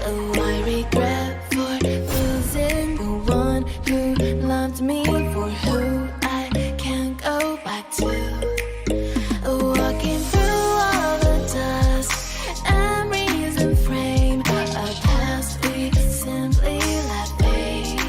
Oh, I regret for losing the one who loved me, for who I can't go back to. Walking through all the dust, memories and frame, a past we simply let fade.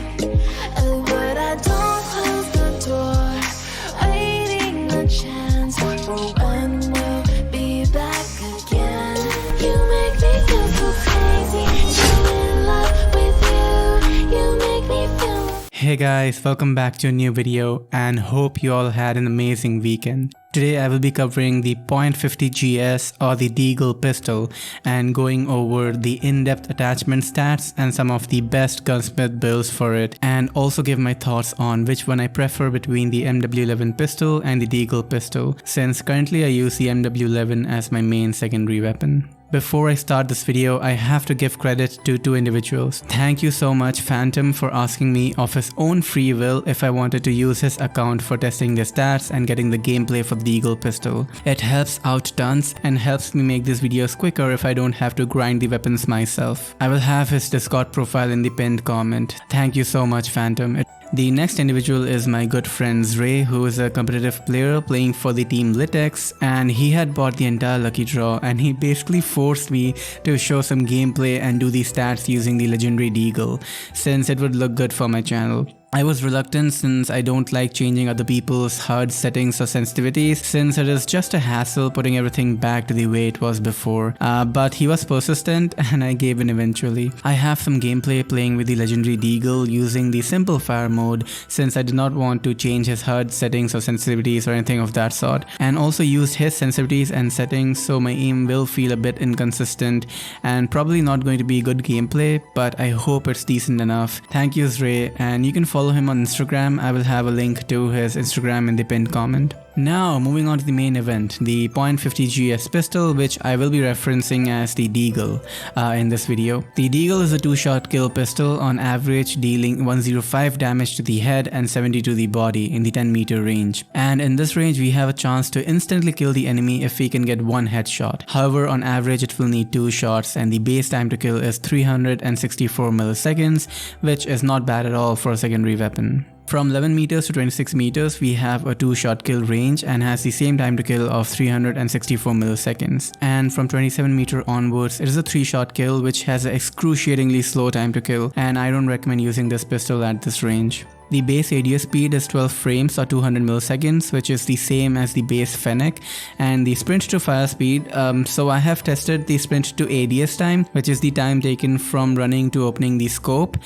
Oh, but I don't close the door, waiting a chance for when we'll be back again. You make me feel so crazy, so in love with you. You make me feel. Hey guys, welcome back to a new video and hope you all had an amazing weekend. Today I will be covering the .50 GS or the Deagle pistol and going over the in-depth attachment stats and some of the best gunsmith builds for it, and also give my thoughts on which one I prefer between the MW11 pistol and the Deagle pistol, since currently I use the MW11 as my main secondary weapon. Before I start this video, I have to give credit to two individuals. Thank you so much Phantom for asking me of his own free will if I wanted to use his account for testing the stats and getting the gameplay for the Deagle pistol. It helps out tons and helps me make these videos quicker if I don't have to grind the weapons myself. I will have his Discord profile in the pinned comment. Thank you so much Phantom. The next individual is my good friend Ray, who is a competitive player playing for the team Litex, and he had bought the entire lucky draw and he basically forced me to show some gameplay and do the stats using the legendary Deagle, since it would look good for my channel. I was reluctant since I don't like changing other people's HUD settings or sensitivities, since it is just a hassle putting everything back to the way it was before, but he was persistent and I gave in eventually. I have some gameplay playing with the legendary Deagle using the simple fire mode, since I did not want to change his HUD settings or sensitivities or anything of that sort, and also used his sensitivities and settings, so my aim will feel a bit inconsistent and probably not going to be good gameplay, but I hope it's decent enough. Thank you Ray, and you can follow him on Instagram. I will have a link to his Instagram in the pinned comment. Now moving on to the main event, the .50 GS pistol, which I will be referencing as the Deagle in this video. The Deagle is a 2-shot kill pistol, on average dealing 105 damage to the head and 70 to the body in the 10-meter range. And in this range we have a chance to instantly kill the enemy if we can get one headshot. However, on average it will need 2 shots and the base time to kill is 364 milliseconds, which is not bad at all for a secondary weapon. From 11 meters to 26 meters, we have a 2-shot kill range and has the same time to kill of 364 milliseconds. And from 27 meter onwards, it is a 3-shot kill which has an excruciatingly slow time to kill, and I don't recommend using this pistol at this range. The base ADS speed is 12 frames or 200 milliseconds, which is the same as the base Fennec, and the sprint to fire speed, so I have tested the sprint to ADS time, which is the time taken from running to opening the scope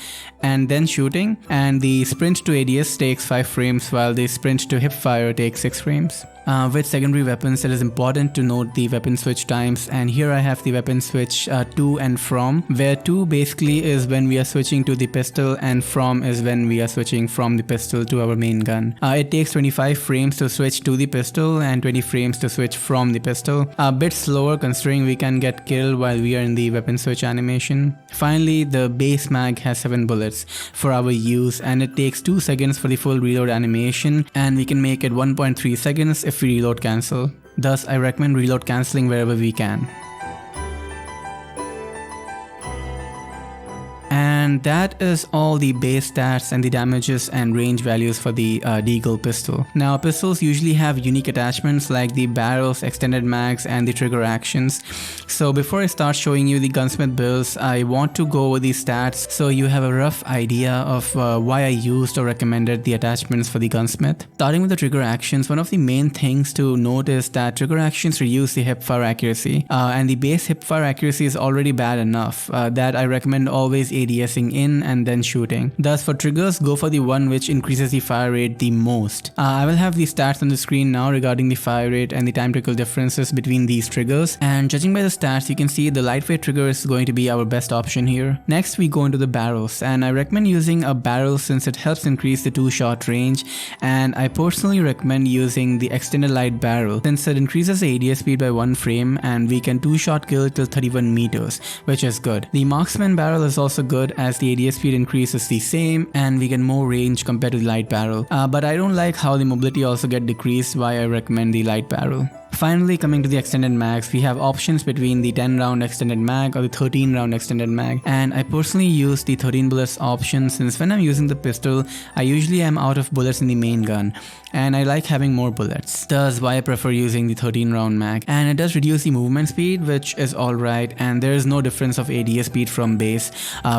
and then shooting, and the sprint to ADS takes 5 frames while the sprint to Hipfire takes 6 frames. With secondary weapons, it is important to note the weapon switch times, and here I have the weapon switch to and from, where to basically is when we are switching to the pistol and from is when we are switching from the pistol to our main gun. It takes 25 frames to switch to the pistol and 20 frames to switch from the pistol. A bit slower considering we can get killed while we are in the weapon switch animation. Finally, the base mag has 7 bullets for our use, and it takes 2 seconds for the full reload animation, and we can make it 1.3 seconds if we reload cancel. Thus, I recommend reload cancelling wherever we can. And that is all the base stats and the damages and range values for the Deagle pistol. Now pistols usually have unique attachments like the barrels, extended mags and the trigger actions. So before I start showing you the gunsmith builds, I want to go over the stats so you have a rough idea of why I used or recommended the attachments for the gunsmith. Starting with the trigger actions, one of the main things to note is that trigger actions reduce the hipfire accuracy, and the base hipfire accuracy is already bad enough that I recommend always ADSing in and then shooting. Thus for triggers, go for the one which increases the fire rate the most. I will have the stats on the screen now regarding the fire rate and the time to kill differences between these triggers, and judging by the stats you can see the lightweight trigger is going to be our best option here. Next we go into the barrels, and I recommend using a barrel since it helps increase the 2-shot range, and I personally recommend using the extended light barrel since it increases the ADS speed by 1 frame and we can 2-shot kill till 31 meters, which is good. The marksman barrel is also good as the ADS speed increase is the same and we get more range compared to the light barrel, but I don't like how the mobility also get decreased, why I recommend the light barrel. Finally, coming to the extended mags, we have options between the 10 round extended mag or the 13 round extended mag, and I personally use the 13 bullets option since when I'm using the pistol, I usually am out of bullets in the main gun and I like having more bullets. Thus why I prefer using the 13 round mag, and it does reduce the movement speed, which is alright, and there is no difference of ADS speed from base,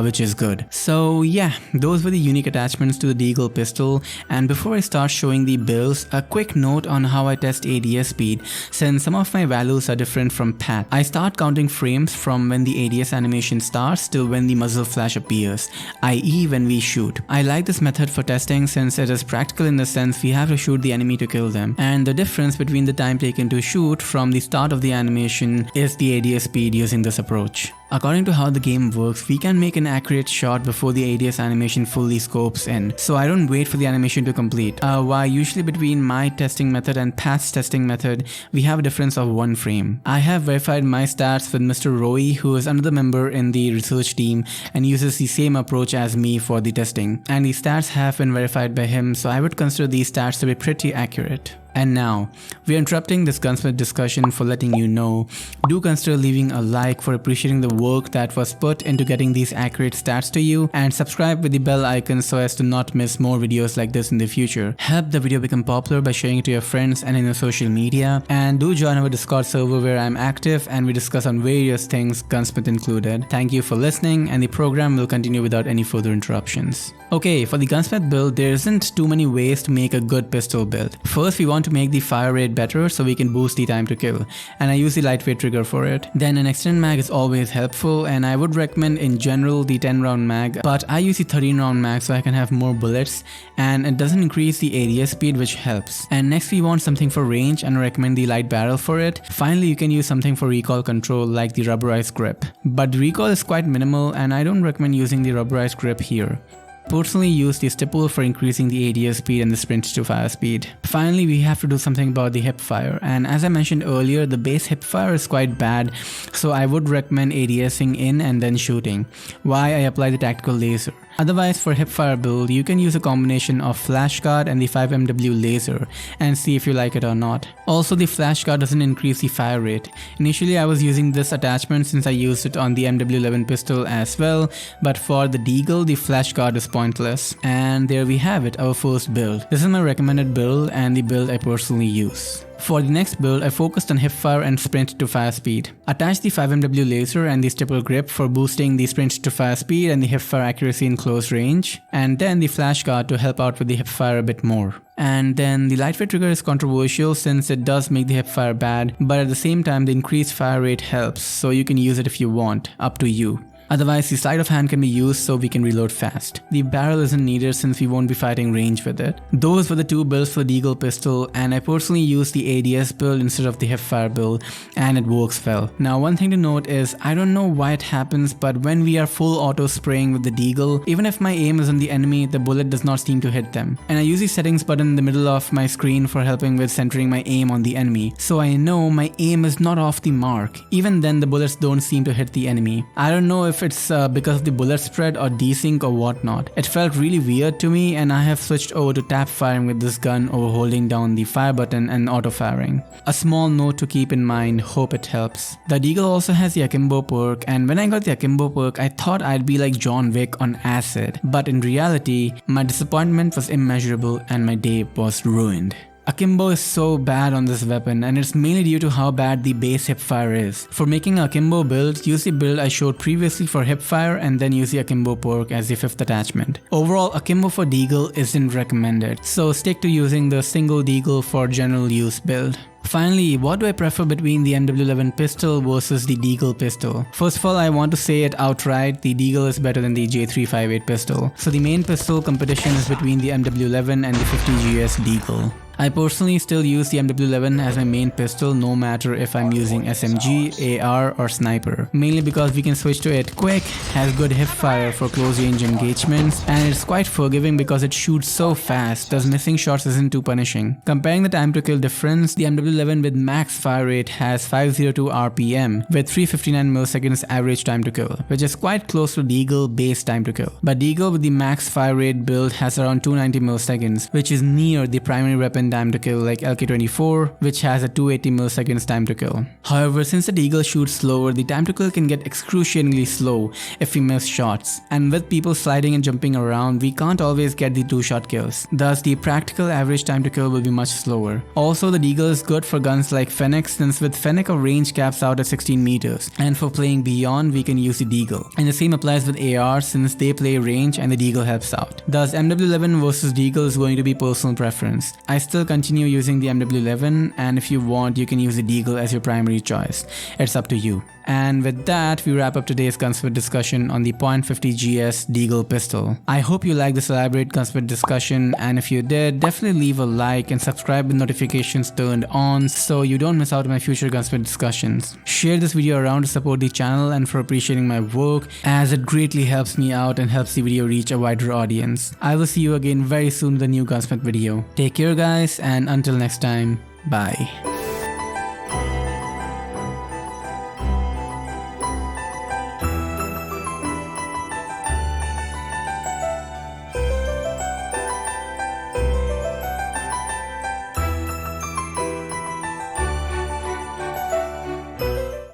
which is good. So yeah, those were the unique attachments to the Deagle pistol, and before I start showing the builds, a quick note on how I test ADS speed, since some of my values are different from Pat. I start counting frames from when the ADS animation starts till when the muzzle flash appears, i.e. when we shoot. I like this method for testing since it is practical in the sense we have to shoot the enemy to kill them, and the difference between the time taken to shoot from the start of the animation is the ADS speed using this approach. According to how the game works, we can make an accurate shot before the ADS animation fully scopes in, so I don't wait for the animation to complete. While usually between my testing method and Pat's testing method, we have a difference of 1 frame. I have verified my stats with Mr. Roy, who is another member in the research team and uses the same approach as me for the testing, and the stats have been verified by him, so I would consider these stats to be pretty accurate. And now, we are interrupting this gunsmith discussion for letting you know, do consider leaving a like for appreciating the work that was put into getting these accurate stats to you, and subscribe with the bell icon so as to not miss more videos like this in the future. Help the video become popular by sharing it to your friends and in your social media, and do join our Discord server where I am active and we discuss on various things, gunsmith included. Thank you for listening, and the program will continue without any further interruptions. Okay, for the gunsmith build, there isn't too many ways to make a good pistol build. First, we want to make the fire rate better so we can boost the time to kill, and I use the lightweight trigger for it. Then an extended mag is always helpful, and I would recommend in general the 10 round mag, but I use the 13 round mag so I can have more bullets, and it doesn't increase the ADS speed, which helps. And next we want something for range, and I recommend the light barrel for it. Finally, you can use something for recoil control like the rubberized grip, but the recoil is quite minimal and I don't recommend using the rubberized grip here. Personally use the stipple for increasing the ADS speed and the sprint to fire speed. Finally, we have to do something about the hipfire, and as I mentioned earlier, the base hipfire is quite bad, so I would recommend ADSing in and then shooting, while I apply the tactical laser. Otherwise, for hipfire build, you can use a combination of flashcard and the 5MW laser and see if you like it or not. Also, the flashcard doesn't increase the fire rate. Initially, I was using this attachment since I used it on the MW11 pistol as well, but for the Deagle, the flashcard is pointless. And there we have it, our first build. This is my recommended build and the build I personally use. For the next build, I focused on hipfire and sprint to fire speed. Attach the 5MW laser and the stipple grip for boosting the sprint to fire speed and the hipfire accuracy in close range, and then the flashcard to help out with the hipfire a bit more. And then the lightweight trigger is controversial since it does make the hipfire bad, but at the same time the increased fire rate helps, so you can use it if you want, up to you. Otherwise, the sleight of hand can be used so we can reload fast. The barrel isn't needed since we won't be fighting range with it. Those were the 2 builds for the Deagle pistol, and I personally use the ADS build instead of the hipfire build, and it works well. Now, one thing to note is, I don't know why it happens, but when we are full auto spraying with the Deagle, even if my aim is on the enemy, the bullet does not seem to hit them. And I use the settings button in the middle of my screen for helping with centering my aim on the enemy, so I know my aim is not off the mark. Even then, the bullets don't seem to hit the enemy. I don't know if it's because of the bullet spread or desync or whatnot. It felt really weird to me, and I have switched over to tap firing with this gun over holding down the fire button and auto firing. A small note to keep in mind, hope it helps. The Deagle also has the Akimbo perk, and when I got the Akimbo perk, I thought I'd be like John Wick on acid, but in reality, my disappointment was immeasurable and my day was ruined. Akimbo is so bad on this weapon, and it's mainly due to how bad the base hipfire is. For making an Akimbo build, use the build I showed previously for hipfire and then use the Akimbo perk as the 5th attachment. Overall, Akimbo for Deagle isn't recommended, so stick to using the single Deagle for general use build. Finally, what do I prefer between the MW11 pistol versus the Deagle pistol? First of all, I want to say it outright, the Deagle is better than the J358 pistol. So the main pistol competition is between the MW11 and the 50GS Deagle. I personally still use the MW11 as my main pistol no matter if I'm using SMG, AR or sniper, mainly because we can switch to it quick, has good hip fire for close range engagements, and it's quite forgiving because it shoots so fast, thus missing shots isn't too punishing. Comparing the time to kill difference, the MW11 with max fire rate has 502 RPM with 359 milliseconds average time to kill, which is quite close to Deagle base time to kill. But Deagle with the max fire rate build has around 290 milliseconds, which is near the primary weapon LK7 time to kill like LK24, which has a 280 milliseconds time to kill. However, since the Deagle shoots slower, the time to kill can get excruciatingly slow if we miss shots. And with people sliding and jumping around, we can't always get the 2-shot kills. Thus, the practical average time to kill will be much slower. Also, the Deagle is good for guns like Fennec, since with Fennec our range caps out at 16 meters. And for playing beyond, we can use the Deagle. And the same applies with AR, since they play range and the Deagle helps out. Thus, MW11 versus Deagle is going to be personal preference. I still continue using the MW11, and if you want, you can use the Deagle as your primary choice. It's up to you. And with that, we wrap up today's Gunsmith discussion on the .50 GS Deagle pistol. I hope you liked this elaborate Gunsmith discussion, and if you did, definitely leave a like and subscribe with notifications turned on so you don't miss out on my future Gunsmith discussions. Share this video around to support the channel and for appreciating my work, as it greatly helps me out and helps the video reach a wider audience. I will see you again very soon with a new Gunsmith video. Take care guys, and until next time, bye.